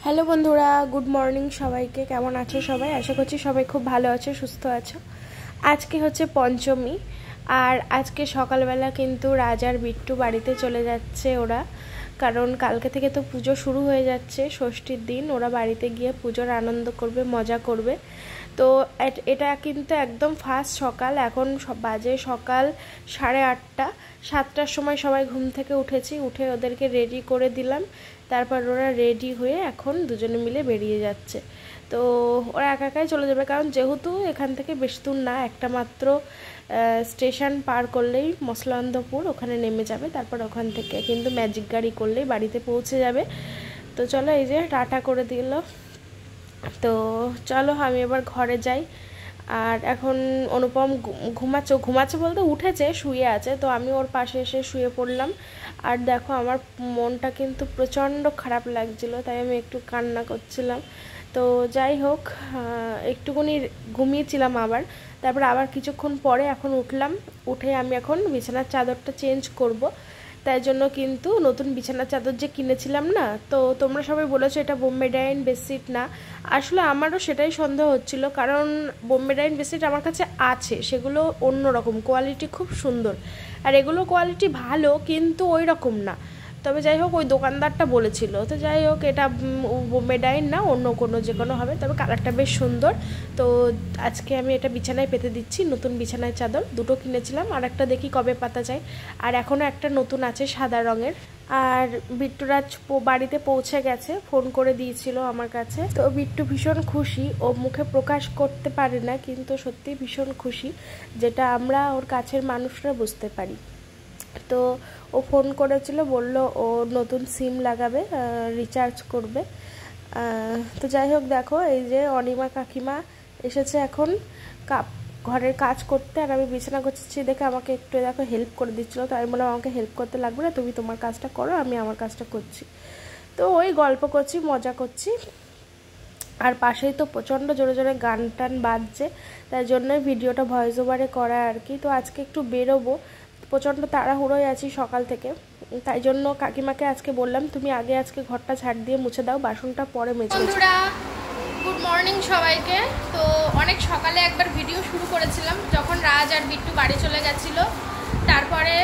Hello বন্ধুরা, good morning সবাইকে। কেমন আছো সবাই? আশা করছি সবাই খুব ভালো আছো, সুস্থ আছো। আজকে হচ্ছে পঞ্চমী, আর আজকে সকালবেলা কিন্তু রাজার বিট্টু বাড়িতে চলে যাচ্ছে ওরা, কারণ কালকে থেকে তো পুজো শুরু হয়ে যাচ্ছে। ষষ্ঠীর দিন ওরা বাড়িতে গিয়ে পুজোর আনন্দ করবে, মজা করবে। তো এটা কিন্তু একদম ফার্স্ট সকাল। এখন বাজে সকাল 8:30। 7টার সময় সবাই ঘুম থেকে উঠে ওদেরকে রেডি করে দিলাম। তারপর ওরা রেডি হয়ে এখন দুজনে মিলে বেরিয়ে যাচ্ছে। তো ওরা একাই চলে যাবে, কারণ যেহেতু এখান থেকে বেশি দূর না, একটা মাত্র স্টেশন পার করলেই মসলান্দপুর, ওখানে নেমে যাবে। তারপর ওখান থেকে কিন্তু ম্যাজিক গাড়ি করলেই বাড়িতে পৌঁছে যাবে। তো চলো, এই যে টাটা করে দিল। তো চলো আমি এবার ঘরে যাই। আর এখন অনুপম ঘুমাচ্ছে বলতে উঠেছে, শুয়ে আছে। তো আমি ওর পাশে এসে শুয়ে পড়লাম। আর দেখো, আমার মনটা কিন্তু প্রচণ্ড খারাপ লাগছিল, তাই আমি একটু কান্না করছিলাম। তো যাই হোক, একটুখানি ঘুমিয়েছিলাম তারপর আবার কিছুক্ষণ পরে এখন উঠলাম। উঠে আমি এখন বিছানার চাদরটা চেঞ্জ করব। তাই জন্য কিন্তু নতুন বিছানার চাদর যে কিনেছিলাম না, তো তোমরা সবাই বলেছো এটা বোম্বে ডাইন বেডশিট না। আসলে আমারও সেটাই সন্দেহ হচ্ছিল, কারণ বোম্বে ডাইন বেডশিট আমার কাছে আছে, সেগুলো অন্যরকম কোয়ালিটি, খুব সুন্দর। আর এগুলো কোয়ালিটি ভালো, কিন্তু ওই রকম না। তবে যাই হোক, ওই দোকানদারটা বলেছিল। তো যাই হোক, এটা বোম্বে ডাইন না, অন্য যে কোনো হবে, তবে কালারটা বেশ সুন্দর। তো আজকে আমি এটা বিছানায় পেতে দিচ্ছি। নতুন বিছানায় চাদর দুটো কিনেছিলাম, আর একটা দেখি কবে পাতা যায়। আর এখনও একটা নতুন আছে সাদা রঙের। আর বিট্টুরাজ বাড়িতে পৌঁছে গেছে, ফোন করে দিয়েছিল আমার কাছে। তো বিট্টু ভীষণ খুশি, ও মুখে প্রকাশ করতে পারে না, কিন্তু সত্যি ভীষণ খুশি, যেটা আমরা ওর কাছের মানুষরা বুঝতে পারি। তো ও ফোন করেছিল, বলল ও নতুন সিম লাগাবে, রিচার্জ করবে। তো যাই হোক, দেখো এই যে অনিমা কাকিমা এসেছে এখন ঘরের কাজ করতে। আর আমি বিছানা করছি দেখে আমাকে একটু দেখো হেল্প করে দিচ্ছিলো। তো আমি বললাম আমাকে হেল্প করতে লাগবে না, তুমি তোমার কাজটা করো, আমি আমার কাজটা করছি। তো ওই গল্প করছি, মজা করছি। আর পাশেই তো প্রচণ্ড জোরে জোরে গান টান বাজছে, তাই জন্যই ভিডিওটা ভয়েস ওভারে করা আর কি। তো আজকে একটু বেরোবো, প্রচণ্ড তাড়াহুড়োয় আছি সকাল থেকে। তাই জন্য কাকিমাকে আজকে বললাম, তুমি আগে আজকে ঘরটা ঝাড় দিয়ে মুছে দাও, বাসনটা পরে মেজে। বন্ধুরা, গুড মর্নিং সবাইকে। তো অনেক সকালে একবার ভিডিও শুরু করেছিলাম, যখন রাজ আর বিট্টু বাড়ি চলে গেছিলো। তারপরে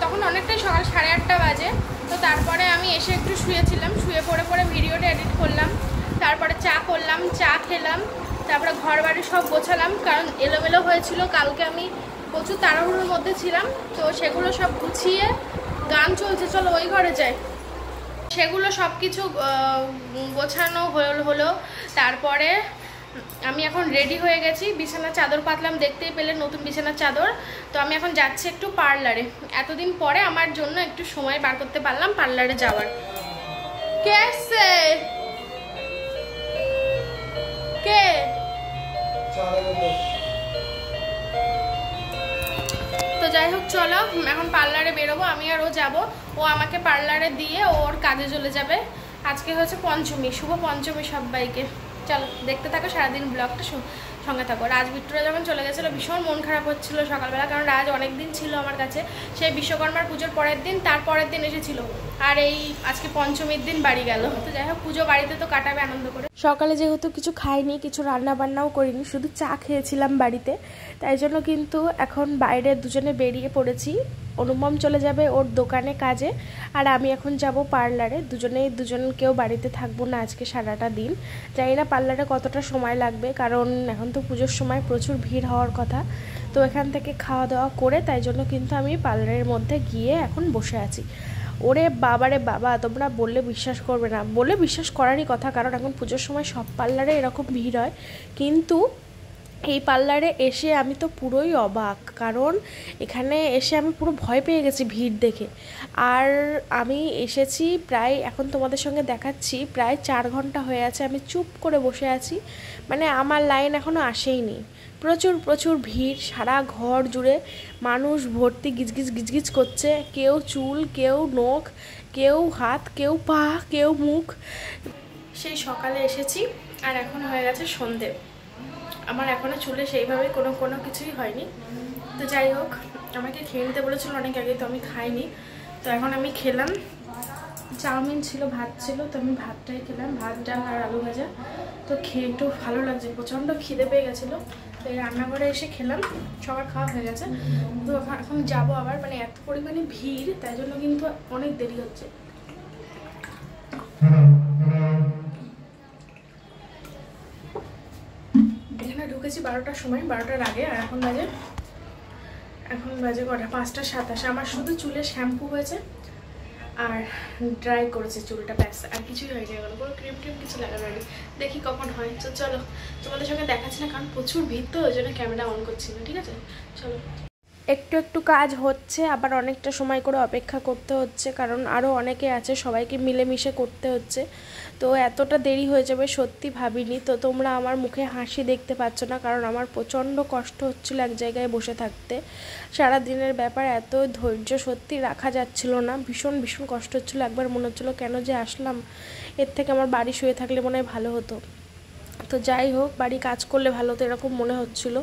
তখন অনেকটাই সকাল 8:30 বাজে। তো তারপরে আমি এসে একটু শুয়েছিলাম, শুয়ে পড়ে ভিডিওটা এডিট করলাম। তারপরে চা করলাম, চা খেলাম। তারপরে ঘর বাড়ি সব গোছালাম, কারণ এলোমেলো হয়েছিল। কালকে আমি প্রচুর তাড়াহুড়োর মধ্যে ছিলাম, তো সেগুলো সব গুছিয়ে, গান চলছে চলো ওই ঘরে যাই, সেগুলো সব কিছু গোছানো হলো। তারপরে আমি এখন রেডি হয়ে গেছি, বিছানার চাদর পাতলাম, দেখতেই পেলে নতুন বিছানার চাদর। তো আমি এখন যাচ্ছি একটু পার্লারে। এতদিন পরে আমার জন্য একটু সময় বার করতে পারলাম পার্লারে যাওয়ার। কে আসছে? কে? তো যাই হোক, চলো এখন পার্লারে বেরোবো, আমি আর ও যাবো। ও আমাকে পার্লারে দিয়ে ওর কাজে চলে যাবে। আজকে হচ্ছে পঞ্চমী, শুভ পঞ্চমী সবাইকে। চলো দেখতে থাকো সারাদিন ব্লগটা, সঙ্গে থাকো। রাজ বিট্টুরা যখন চলে গেছিলো ভীষণ মন খারাপ হচ্ছিলো সকালবেলা, কারণ রাজ অনেক দিন ছিল আমার কাছে। সেই বিশ্বকর্মার পুজোর পরের দিন, তারপরের দিন এসেছিলো, আর এই আজকে পঞ্চমীর দিন বাড়ি গেল। তো যাই হোক, পুজো বাড়িতে তো কাটাবে আনন্দ করে। সকালে যেহেতু কিছু খাইনি, কিছু রান্না বান্নাও করিনি, শুধু চা খেয়েছিলাম বাড়িতে, তাই জন্য কিন্তু এখন বাইরে দুজনে বেরিয়ে পড়েছি। অনুপম চলে যাবে ওর দোকানে কাজে, আর আমি এখন যাব পার্লারে। দুজন কেউ বাড়িতে থাকবো না আজকে সারাটা দিন। জানি না পার্লারে কতটা সময় লাগবে, কারণ এখন তো পুজোর সময় প্রচুর ভিড় হওয়ার কথা। তো এখান থেকে খাওয়া দাওয়া করে, তাই জন্য কিন্তু আমি পার্লারের মধ্যে গিয়ে এখন বসে আছি। ওরে বাবারে বাবা, তোমরা বললে বিশ্বাস করবে না, বলে বিশ্বাস করারই কথা, কারণ এখন পুজোর সময় সব পার্লারে এরকম ভিড় হয়। কিন্তু এই পার্লারে এসে আমি তো পুরোই অবাক, কারণ এখানে এসে আমি পুরো ভয় পেয়ে গেছি ভিড় দেখে। আর আমি এসেছি প্রায়, এখন তোমাদের সঙ্গে দেখাচ্ছি, প্রায় 4 ঘন্টা হয়ে আছে আমি চুপ করে বসে আছি। মানে আমার লাইন এখনও আসেইনি। প্রচুর ভিড়, সারা ঘর জুড়ে মানুষ ভর্তি, গিজগিজ করছে। কেউ চুল, কেউ নখ, কেউ হাত, কেউ পা, কেউ মুখ। সেই সকালে এসেছি, আর এখন হয়ে গেছে সন্ধে। আমার এখনও চুলে সেইভাবে কোনো কিছুই হয়নি। তো যাই হোক, আমাকে খেয়ে নিতে বলেছিল অনেক আগে, তো আমি খাইনি। তো এখন আমি খেলাম, চাউমিন ছিল, ভাত ছিল, তো আমি ভাতটাই খেলাম, ভাত ডাল আর আলু ভাজা। তো খেয়ে একটু ভালো লাগছে, প্রচণ্ড খিদে পেয়ে গেছিলো, তো এই রান্নাঘরে এসে খেলাম, সবার খাওয়া হয়ে গেছে। তো এখন যাবো আবার, মানে এত পরিমাণে ভিড়, তাই জন্য কিন্তু অনেক দেরি হচ্ছে। এখানে ঢুকেছি 12টার সময়, 12টার আগে, আর এখন বাজে কটা, 5টা 27। আমার শুধু চুলে শ্যাম্পু হয়েছে আর ড্রাই করেছে চুলটা, ব্যাস, আর কিছুই হয়নি, এগুলো কোনো ক্রিম কিছু লাগানো হয়নি। দেখি কখন হয়। তো চলো, তোমাদের সঙ্গে দেখাচ্ছি না, কারণ প্রচুর ভিড়, তো ওই জন্য ক্যামেরা অন করছি না, ঠিক আছে? চলো। একটু একটু কাজ হচ্ছে, আবার অনেকটা সময় করে অপেক্ষা করতে হচ্ছে, কারণ আরও অনেকে আছে, সবাইকে মিলেমিশে করতে হচ্ছে। তো এতটা দেরি হয়ে যাবে সত্যি ভাবিনি। তো তোমরা আমার মুখে হাসি দেখতে পাচ্ছ না, কারণ আমার প্রচণ্ড কষ্ট হচ্ছিলো এক জায়গায় বসে থাকতে। সারা দিনের ব্যাপার, এত ধৈর্য সত্যি রাখা যাচ্ছিল না, ভীষণ ভীষণ কষ্ট হচ্ছিলো। একবার মনে হচ্ছিলো কেন যে আসলাম, এর থেকে আমার বাড়ি শুয়ে থাকলে মনে হয় ভালো হতো। তো যাই হোক, বাড়ি কাজ করলে ভালো হতো, এরকম মনে হচ্ছিলো।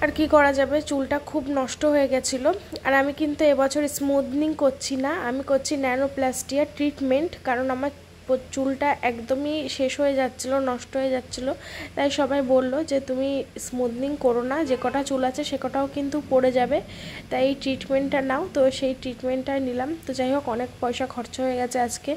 আর কি করা যাবে, চুলটা খুব নষ্ট হয়ে গেছিলো। আর আমি কিন্তু এবছর স্মুথনিং করছি না, আমি করছি ন্যানোপ্লাস্টিয়া ট্রিটমেন্ট, কারণ আমার চুলটা একদমই শেষ হয়ে যাচ্ছিলো, নষ্ট হয়ে যাচ্ছিলো। তাই সবাই বললো যে তুমি স্মুথনিং করো না, যে কটা চুল আছে সে কটাও কিন্তু পড়ে যাবে, তাই এই ট্রিটমেন্টটা নাও। তো সেই ট্রিটমেন্টটা নিলাম। তো যাই হোক, অনেক পয়সা খরচ হয়ে গেছে আজকে,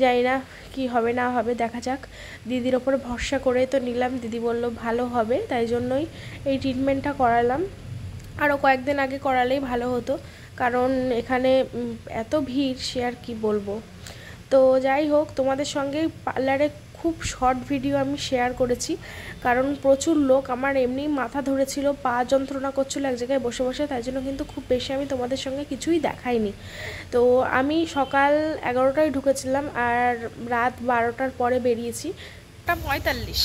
জানি না কি হবে না হবে, দেখা যাক। দিদির ওপরে ভরসা করে তো নিলাম, দিদি বলল ভালো হবে, তাই জন্যই এই ট্রিটমেন্টটা করালাম। আরও কয়েকদিন আগে করালেই ভালো হতো, কারণ এখানে এত ভিড়, সে আর কি বলবো। তো যাই হোক, তোমাদের সঙ্গে পার্লারে খুব শর্ট ভিডিও আমি শেয়ার করেছি, কারণ প্রচুর লোক, আমার এমনি মাথা ধরেছিল, পা যন্ত্রণা করছিল এক জায়গায় বসে বসে, তাই জন্য কিন্তু খুব বেশি আমি তোমাদের সঙ্গে কিছুই দেখাইনি। তো আমি সকাল 11টায় ঢুকেছিলাম আর রাত 12টার পরে বেরিয়েছি। 45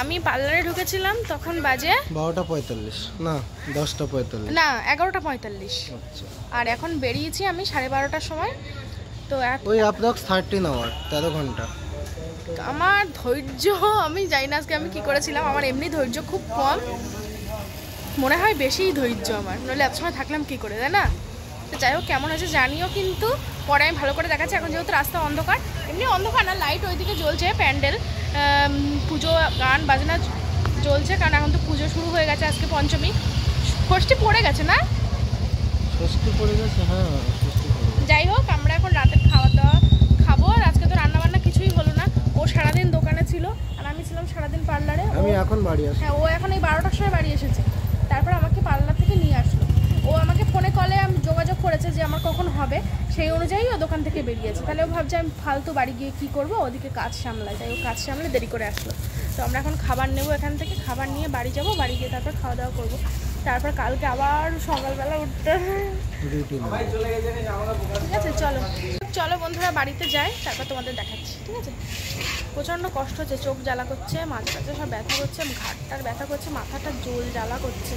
আমি পার্লারে ঢুকেছিলাম, তখন বাজে 12:45 না 10:45 না 11:45। আচ্ছা, আর এখন বেরিয়েছি আমি 12:30টার সময়। তো ওই অ্যাপ্রক্স 13 আওয়ার, 13 ঘন্টা। আমার ধৈর্য, আমি জানি না আজকে আমি কি করেছিলাম, আমার এমনি ধৈর্য খুব কম, মনে হয় বেশিই ধৈর্য আমার, নইলে এত সময় থাকলাম কি করে, তাই না? তো যাই হোক, কেমন হয়েছে জানিও কিন্তু, পরে আমি ভালো করে দেখাচ্ছি। এখন যেহেতু রাস্তা অন্ধকার, এমনি অন্ধকার না, লাইট ওইদিকে জ্বলছে, প্যান্ডেল, পুজো, গান বাজনা জ্বলছে, কারণ এখন তো পুজো শুরু হয়ে গেছে, আজকে পঞ্চমী, ষষ্ঠী পড়ে গেছে না? ষষ্ঠী পড়ে গেছে, হ্যাঁ ষষ্ঠী পড়ে গেছে। যাই হোক, আমরা এখন রাতের খাওয়া দাওয়া খাবো, আর আজকে তো রান্নাবান্না কিছুই হলো না। ও সারাদিন দোকানে ছিল, আর আমি ছিলাম সারাদিন পার্লারে। আমি এখন বাড়ি আসি। হ্যাঁ, ও এখন এই 12টার সময় বাড়ি এসেছে, তারপর আমাকে পার্লার থেকে নিয়ে আসলো। ও আমাকে ফোনে কলে যোগাযোগ করেছে যে আমার কখন হবে, সেই অনুযায়ী ও দোকান থেকে বেরিয়েছে। তাহলে ও ভাবছে আমি ফালতু বাড়ি গিয়ে কী করবো, ওদিকে কাজ সামলায়, তাই ও কাজ সামলে দেরি করে আসলো। তো আমরা এখন খাবার নেবো এখান থেকে, খাবার নিয়ে বাড়ি যাব, বাড়ি গিয়ে তারপর খাওয়া দাওয়া করবো, তারপর কালকে আবার সকালবেলা উঠতে। ঠিক আছে, চলো চলো বন্ধুরা, বাড়িতে যাই, তারপর তোমাদের দেখাচ্ছি, ঠিক আছে? প্রচণ্ড কষ্ট হচ্ছে, চোখ জ্বালা করছে, মাথা টাথা সব ব্যথা করছে, ঘাটটার ব্যথা করছে, মাথাটা জোল জ্বালা করছে।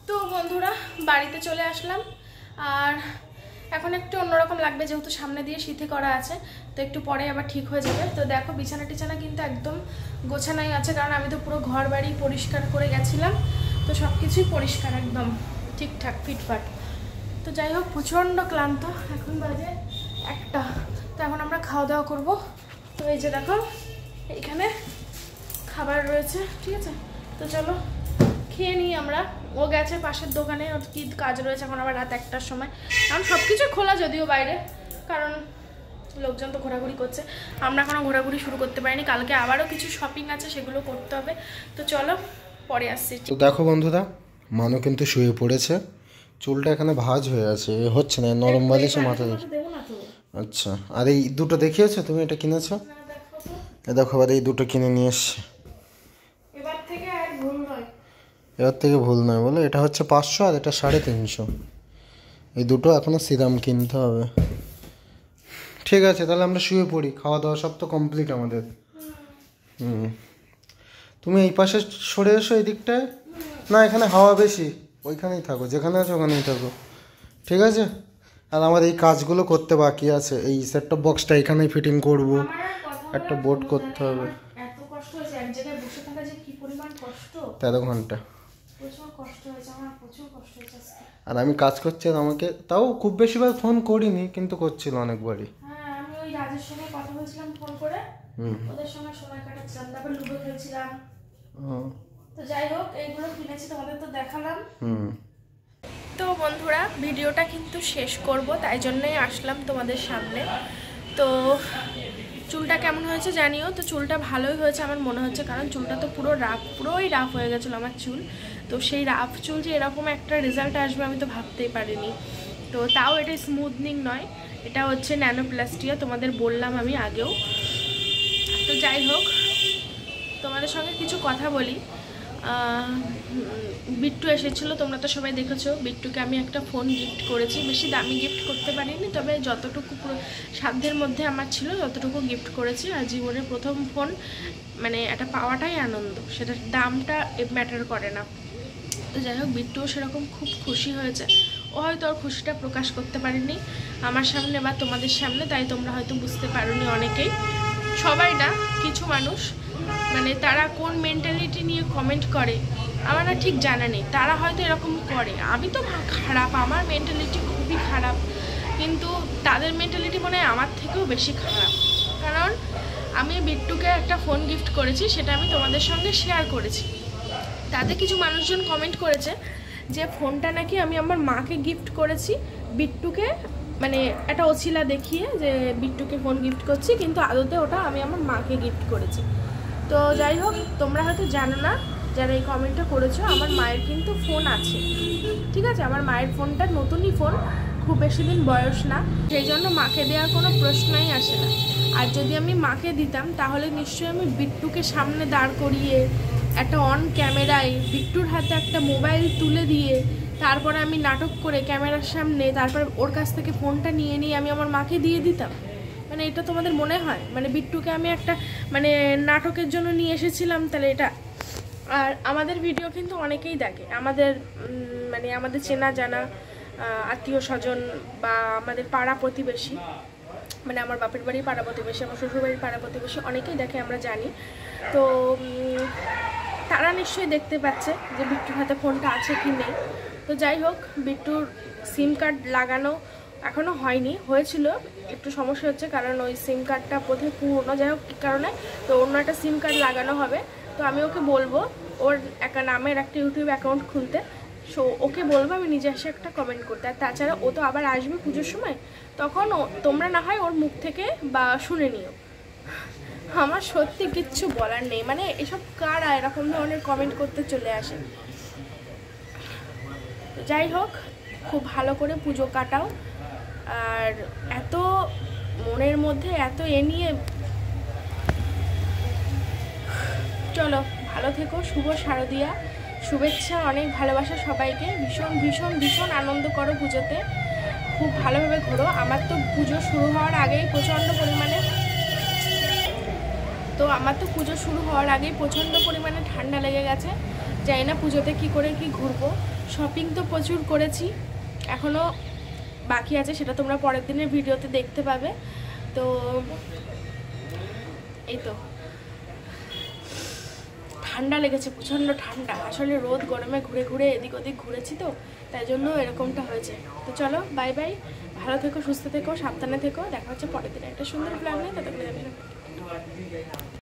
তো বন্ধুরা, বাড়িতে চলে আসলাম, আর এখন একটু অন্যরকম লাগবে, যেহেতু সামনে দিয়ে সিথি করা আছে, তো একটু পরে আবার ঠিক হয়ে যাবে। তো দেখো, বিছানা টিছানা কিন্তু একদম গোছানোই আছে, কারণ আমি তো পুরো ঘর বাড়ি পরিষ্কার করে গেছিলাম, তো সব কিছুই পরিষ্কার, একদম ঠিকঠাক ফিটফাট। তো যাই হোক, প্রচণ্ড ক্লান্ত, এখন বাজে 1টা। তো এখন আমরা খাওয়া দাওয়া করবো। তো এই যে দেখো, এইখানে খাবার রয়েছে, ঠিক আছে? তো চলো খেয়ে নিই আমরা। ও গেছে পাশের দোকানে, ওর কি কাজ রয়েছে, এখন আবার রাত 1টার সময়। এখন সব কিছু খোলা যদিও বাইরে, কারণ লোকজন তো ঘোরাঘুরি করছে, আমরা এখনও ঘোরাঘুরি শুরু করতে পারিনি, কালকে আবারও কিছু শপিং আছে, সেগুলো করতে হবে। তো চলো পরে আসছি। তো দেখো বন্ধুরা, মানু কিন্তু শুয়ে পড়েছে, চুলটা এখানে ভাঁজ হয়ে আছে, হচ্ছে না, নরম বালিশে মাথা দেখি। আচ্ছা, আর এই দুটো দেখিয়েছো তুমি, এটা কিনেছো? দেখো, আবার এই দুটো কিনে নিয়ে এসছি। এবার থেকে আর ভুল নয়, এবার থেকে ভুল নয় বলে, এটা হচ্ছে 500 আর এটা 350। এই দুটো এখনো সিরাম কিনতে হবে। ঠিক আছে, তাহলে আমরা শুয়ে পড়ি, খাওয়া দাওয়া সব তো কমপ্লিট আমাদের। তুমি এই পাশে সরে এসো, এই দিকটায়, না এখানে হাওয়া বেশি, ওইখানেই থাকো, যেখানে আছো ওখানেই থাকো, ঠিক আছে? আর আমার এই কাজগুলো করতে বাকি আছে, এই সেট টপ বক্সটা এখানেই ফিটিং করব, একটা বোর্ড করতে হবে। এত কষ্ট হয়েছে এক জায়গায় বসে থাকা, যে কি পরিমাণ কষ্ট, 13 ঘন্টা। প্রচুর কষ্ট হয়েছে আমার, প্রচুর কষ্ট হয়েছে আজকে। আর আমি কাজ করছি, আর আমাকে তাও খুব বেশিবার ফোন করিনি, কিন্তু করছিল অনেকবারই। হ্যাঁ, আমি ওই রাজের সঙ্গে কথা বলছিলাম ফোন করে, ওদের সঙ্গে সময় কাটাচ্ছিলাম, তারপর লুডো খেলছিলাম। তো যাই হোক, এইগুলো কিনেছি, তোমাদের তো দেখালাম। তো বন্ধুরা, ভিডিওটা কিন্তু শেষ করব, তাই জন্যই আসলাম তোমাদের সামনে। তো চুলটা কেমন হয়েছে জানিও। তো চুলটা ভালোই হয়েছে আমার মনে হচ্ছে, কারণ চুলটা তো পুরোই রাফ হয়ে গেছিলো আমার চুল। তো সেই রাফ চুল যে এরকম একটা রেজাল্ট আসবে আমি তো ভাবতেই পারিনি। তো তাও এটা স্মুথনিং নয়, এটা হচ্ছে ন্যানোপ্লাস্টিয়া, তোমাদের বললাম আমি আগেও। তো যাই হোক, তোমাদের সঙ্গে কিছু কথা বলি। বিট্টু এসেছিলো, তোমরা তো সবাই দেখেছো। বিট্টুকে আমি একটা ফোন গিফট করেছি, বেশি দামি গিফট করতে পারিনি, তবে যতটুকু পুরো সাধ্যের মধ্যে আমার ছিল ততটুকু গিফট করেছি। আর জীবনের প্রথম ফোন মানে এটা পাওয়াটাই আনন্দ, সেটা দামটা ম্যাটার করে না। তো যাই হোক, বিট্টুও সেরকম খুব খুশি হয়েছে। ও হয়তো ওর খুশিটা প্রকাশ করতে পারেনি আমার সামনে বা তোমাদের সামনে, তাই তোমরা হয়তো বুঝতে পারোনি অনেকেই, সবাই না, কিছু মানুষ। মানে তারা কোন মেন্টালিটি নিয়ে কমেন্ট করে আমার না ঠিক জানা নেই, তারা হয়তো এরকম করে। আমি তো খারাপ, আমার মেন্টালিটি খুবই খারাপ, কিন্তু তাদের মেন্টালিটি মনে হয় আমার থেকেও বেশি খারাপ। কারণ আমি বিট্টুকে একটা ফোন গিফট করেছি, সেটা আমি তোমাদের সঙ্গে শেয়ার করেছি। তাতে কিছু মানুষজন কমেন্ট করেছে যে ফোনটা নাকি আমি আমার মাকে গিফট করেছি, বিট্টুকে মানে একটা অছিলা দেখিয়ে যে বিট্টুকে ফোন গিফট করছি, কিন্তু আদতে ওটা আমি আমার মাকে গিফট করেছি। তো যাই হোক, তোমরা হয়তো জানো না যারা এই কমেন্টটা করেছো, আমার মায়ের কিন্তু ফোন আছে, ঠিক আছে? আমার মায়ের ফোনটা নতুনই ফোন, খুব বেশি দিন বয়স না, সেই জন্য মাকে দেওয়ার কোনো প্রশ্নই আসে না। আর যদি আমি মাকে দিতাম তাহলে নিশ্চয়ই আমি বিট্টুকে সামনে দাঁড় করিয়ে একটা অন ক্যামেরায় বিট্টুর হাতে একটা মোবাইল তুলে দিয়ে তারপরে আমি নাটক করে ক্যামেরার সামনে তারপর ওর কাছ থেকে ফোনটা নিয়ে আমি আমার মাকে দিয়ে দিতাম। মানে এটা তোমাদের মনে হয় মানে বিট্টুকে আমি একটা মানে নাটকের জন্য নিয়ে এসেছিলাম? তাহলে এটা। আর আমাদের ভিডিও কিন্তু অনেকেই দেখে, আমাদের মানে আমাদের চেনা জানা আত্মীয় স্বজন বা আমাদের পাড়া প্রতিবেশী, মানে আমার বাপের বাড়ির পাড়া প্রতিবেশী, আমার শ্বশুরবাড়ির পাড়া প্রতিবেশী অনেকেই দেখে, আমরা জানি। তো তারা নিশ্চয়ই দেখতে পাচ্ছে যে বিট্টুর হাতে ফোনটা আছে কি নেই। তো যাই হোক, বিট্টুর সিম কার্ড লাগানো এখনও হয়নি, হয়েছিল, একটু সমস্যা হচ্ছে, কারণ ওই সিম কার্ডটা বোধহয় পুরনো, যাই হোক কী কারণে, তো অন্য একটা সিম কার্ড লাগানো হবে। তো আমি ওকে বলবো ওর একটা নামের একটা ইউটিউব অ্যাকাউন্ট খুলতে, সো ওকে বলবো আমি নিজে এসে একটা কমেন্ট করতে। আর তাছাড়া ও তো আবার আসবে পুজোর সময়, তখন তোমরা না হয় ওর মুখ থেকে বা শুনে নিও। আমার সত্যি কিচ্ছু বলার নেই, মানে এসব কারা এরকম ধরনের কমেন্ট করতে চলে আসে। যাই হোক, খুব ভালো করে পুজো কাটাও। আর এত মনের মধ্যে এত নিয়ে চলো, ভালো থেকো। শুভ শারদিয়া, শুভেচ্ছা, অনেক ভালোবাসা সবাইকে। ভীষণ ভীষণ ভীষণ আনন্দ করো পুজোতে, খুব ভালোভাবে ঘোরো। আমার তো পুজো শুরু হওয়ার আগেই প্রচণ্ড পরিমাণে ঠান্ডা লেগে গেছে। জানি না পুজোতে কী করে কি ঘুরবো। শপিং তো প্রচুর করেছি, এখনও বাকি আছে, সেটা তোমরা পরের দিনের ভিডিওতে দেখতে পাবে। তো এই তো ঠান্ডা লেগেছে, প্রচণ্ড ঠান্ডা। আসলে রোদ গরমে ঘুরে ঘুরে এদিক ওদিক ঘুরেছি, তো তাই জন্য এরকমটা হয়েছে। তো চলো, বাই বাই, ভালো থেকো, সুস্থ থেকো, সাবধানে থেকো। দেখা হচ্ছে পরের দিনে একটা সুন্দর প্ল্যান নিয়ে। ততক্ষণে